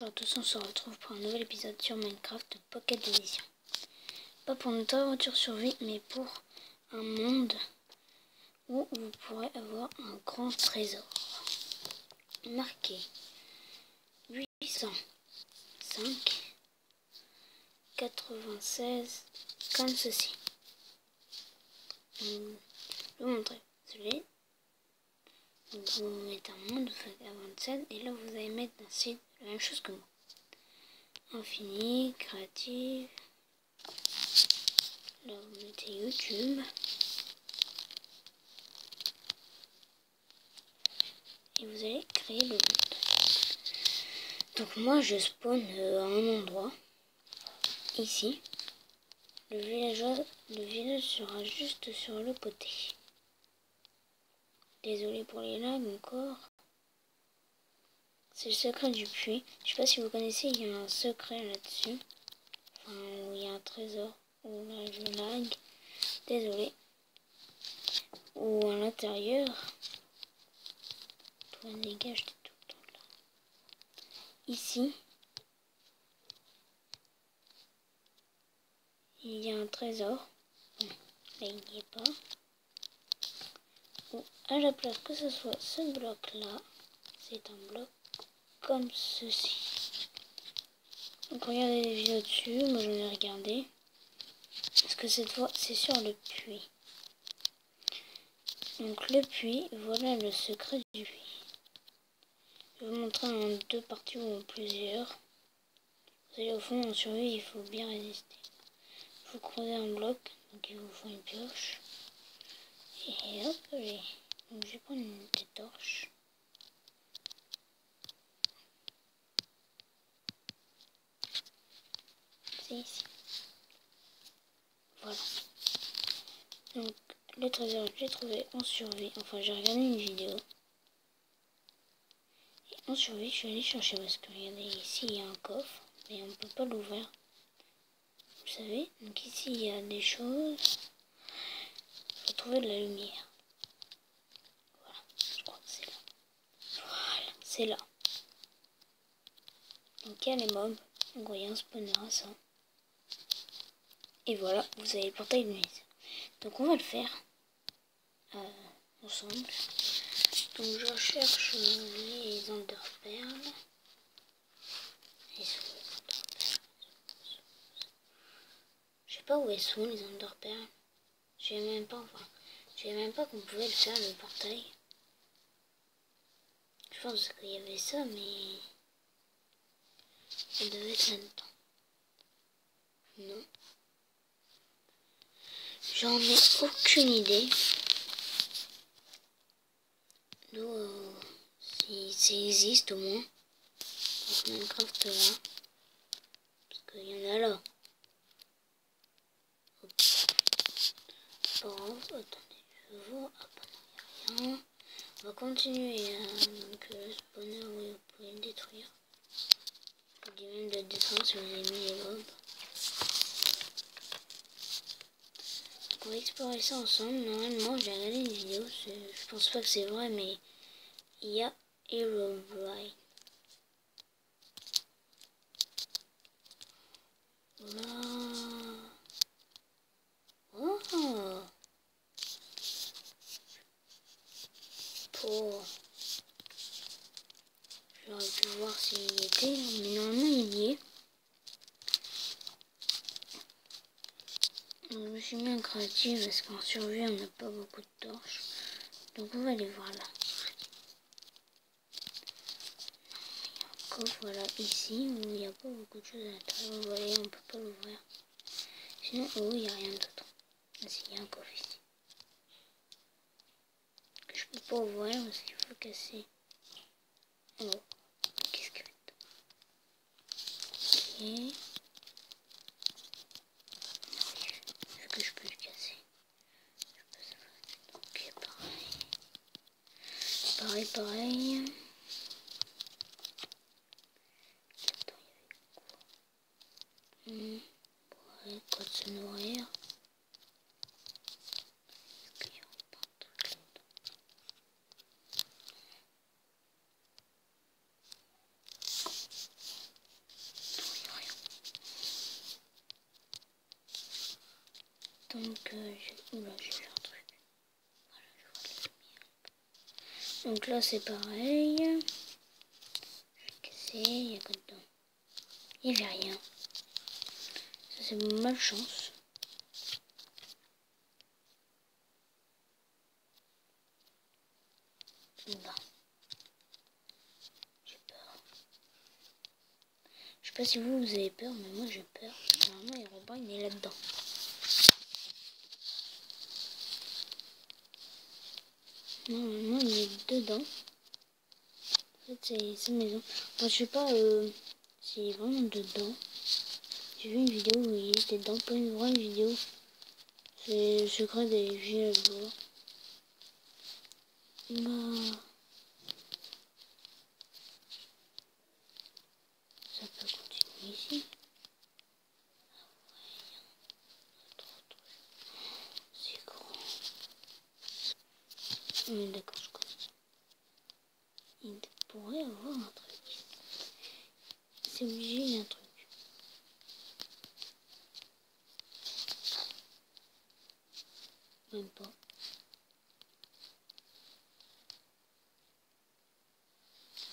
Bonjour à tous, on se retrouve pour un nouvel épisode sur Minecraft Pocket Edition. Pas pour notre aventure survie, mais pour un monde où vous pourrez avoir un grand trésor. Marqué 805 96 comme ceci. Je vais vous montrer celui. Vous mettez un monde, vous faites à 27 et là vous allez mettre un site, la même chose que moi. Infini, créative. Là vous mettez YouTube. Et vous allez créer le monde. Donc moi je spawn à un endroit. Ici. Le village sera juste sur le côté. Désolé pour les lags encore. C'est le secret du puits. Je sais pas si vous connaissez, il y a un secret là-dessus. Enfin, où il y a un trésor. Où là je lag. Désolé. Ou à l'intérieur. Toi dégage, t'es tout le temps là. Ici. Il y a un trésor. Bon, là il n'y est pas. Ou à la place que ce soit ce bloc là. C'est un bloc comme ceci. Donc regardez les vidéos dessus, moi j'en ai regardé. Parce que cette fois c'est sur le puits. Donc le puits, voilà le secret du puits. Je vais vous montrer en deux parties ou en plusieurs. Vous allez au fond, en survie, il faut bien résister. Il faut creuser un bloc, donc il vous faut une pioche. Et hop, donc je vais prendre une petite torche. C'est ici. Voilà. Donc le trésor, je l'ai trouvé en survie. Enfin, j'ai regardé une vidéo. Et en survie, je suis allée chercher parce que regardez, ici il y a un coffre, mais on ne peut pas l'ouvrir. Vous savez, donc ici il y a des choses. Il faut trouver de la lumière. Voilà, je crois que c'est là. Voilà, c'est là. Donc il y a les mobs. Donc il y a un spawner à ça. Et voilà, vous avez le portail de mise. Donc on va le faire ensemble. Donc je recherche les enderperles. Je sais pas où elles sont les enderperles. Je savais même pas qu'on pouvait le faire le portail. Je pense qu'il y avait ça, mais ça devait être là-dedans. Non. J'en ai aucune idée. Donc, si ça existe au moins. Donc Minecraft là. Parce qu'il y en a là. Hop. Pas grave. Attendez, je vois. Hop, non, il n'y a rien. On va continuer. Donc le spawner, oui, vous pouvez le détruire. Je vous dis même de le détruire si vous avez mis les mobs. On va explorer ça ensemble. Normalement, j'ai regardé une vidéo. Je pense pas que c'est vrai, mais il y a Herobrine. Voilà. Oh. Pour. J'aurais pu voir s'il y était, mais normalement il y est. Donc, je me suis mis en créative parce qu'en survie on n'a pas beaucoup de torches. Donc on va aller voir là. Coffre, voilà, ici où il n'y a pas beaucoup de choses à l'intérieur. Vous voyez, on peut pas l'ouvrir. Sinon, oh, il n'y a rien d'autre. Ah si, il y a un coffre ici. Que je peux pas ouvrir parce qu'il faut casser. Oh, qu'est-ce que c'est? Ok. Est-ce que je peux le casser? Ok, pareil. Pareil. Ouais, quoi de se nourrir. Est-ce qu'il y a pas un truc là-dedans? Donc, oula, j'ai fait un truc. Voilà, je vois la lumière. Donc là, c'est pareil. Je vais casser, il n'y a quoi dedans? Il n'y avait rien. Ça, c'est malchance. Oula. J'ai peur. Je sais pas si vous avez peur, mais moi j'ai peur. Normalement, Robin, il est là-dedans. Normalement, il est dedans. En fait, c'est sa maison. Enfin, je sais pas s'il est vraiment dedans. J'ai vu une vidéo où il était dedans, pas une vraie vidéo. C'est le secret des villageois. Bah, ça peut continuer ici. C'est grand. Mais d'accord, je connais. Il pourrait avoir un truc. C'est obligé, il y a un truc. Même pas.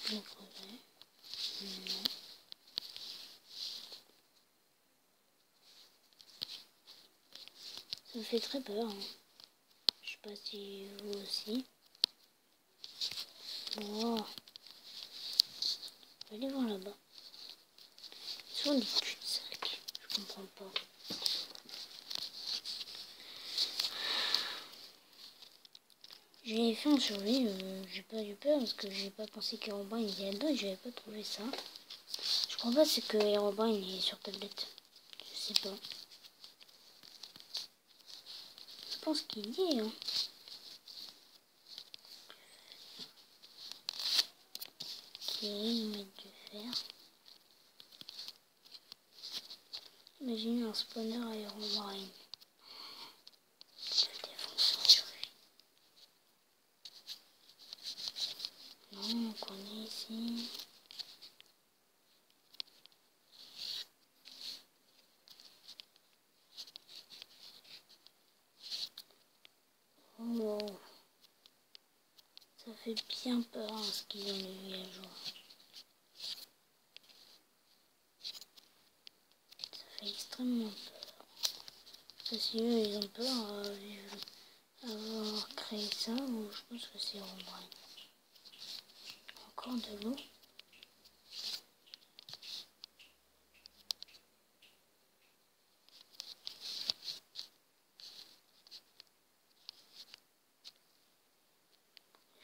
Je vais creuser. Non. Ça me fait très peur. Hein. Je sais pas si vous aussi. Wow. On va aller voir là-bas. Ils sont des cul-de-sac. Je comprends pas. J'ai fait en survie, j'ai pas eu peur parce que j'ai pas pensé qu'Herobrine il était là-dedans et j'avais pas trouvé ça. Je crois pas c'est que Herobrine il est sur tablette. Je sais pas. Je pense qu'il y est. Hein. Ok, mettre du fer. Imaginez un spawner à Herobrine. Non, on connaît ici. Oh, ça fait bien peur hein, ce qu'ils ont les villageois. Ça fait extrêmement peur. Parce que eux, ils ont peur avoir créé ça ou je pense que c'est Herobrine. Encore de l'eau.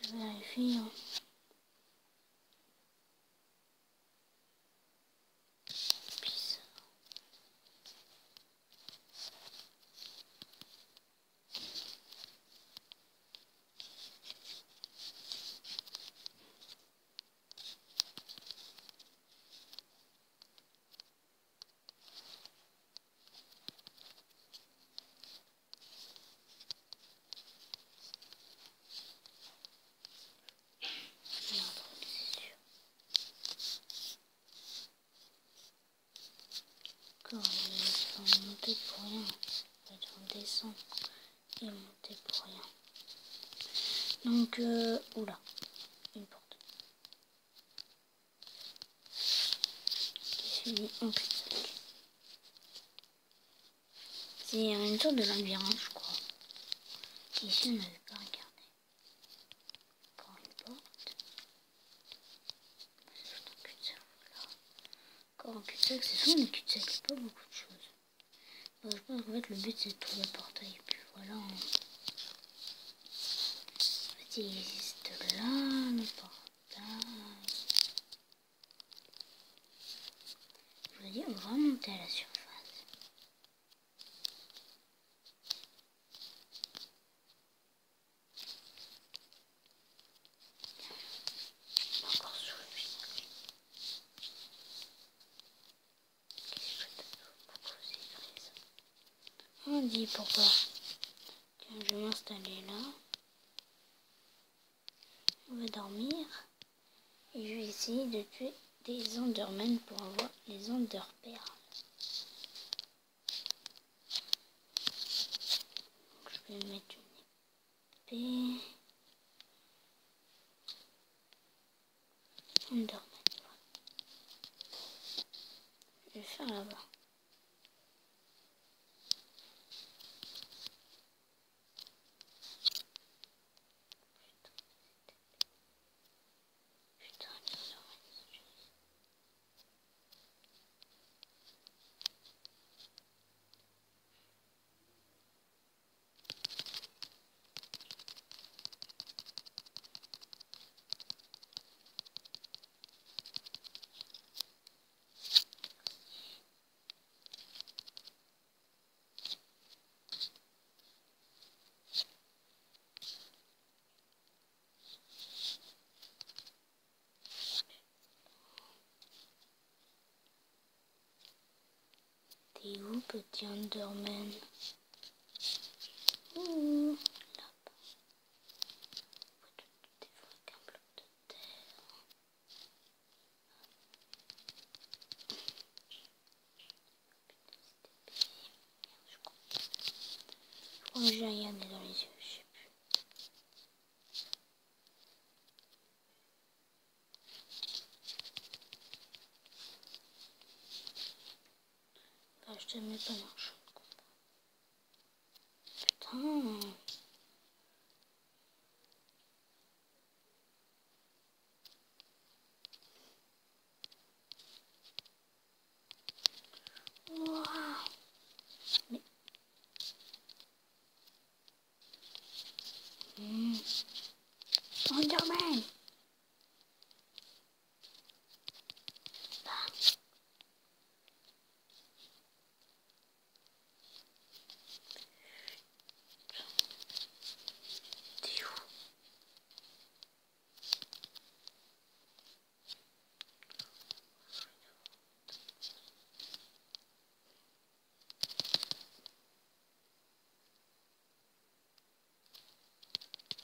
Je vérifie. Hein. Encore, ils vont monter pour rien. Ils vont descendre et monter pour rien. Donc, oula, une porte. Qui finit en cul-de-sac. C'est une sorte de labyrinthe, je crois. Ici, on n'avait pas regardé. Encore une porte. C'est un cul-de-sac, voilà. Encore un cul-de-sac, c'est souvent des cul-de-sac, il n'y a pas beaucoup de choses. Bon, je pense qu'en fait, le but, c'est de trouver le portail. Et puis voilà. En fait, il existe là, le portail. Je vous dis, on va monter à la surface. Encore sur le village. Qu'est-ce que pourquoi vous écrivez ça? On dit pourquoi. Tiens, je vais m'installer là. On va dormir. Et je vais essayer de tuer des Endermen pour avoir les Enderperles. Je vais mettre une épée. Enderman. Je vais faire là-bas. T'es où, petit Enderman? Ouh, là-bas. Des fois avec un bloc de terre. Je crois que j'ai regardé dans les yeux, je sais plus. Bah, je te mets pas dans le champ de combat. Putain. Waouh. Mais... Enderman. T'es où?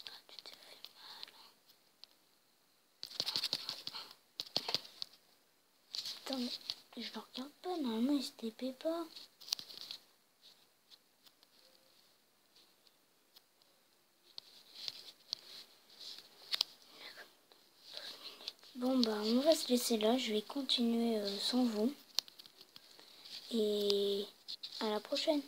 Ah, tu t'es fait mal. Attends, mais je le regarde pas, normalement il se TP pas. Bon bah on va se laisser là, je vais continuer sans vous. Et à la prochaine.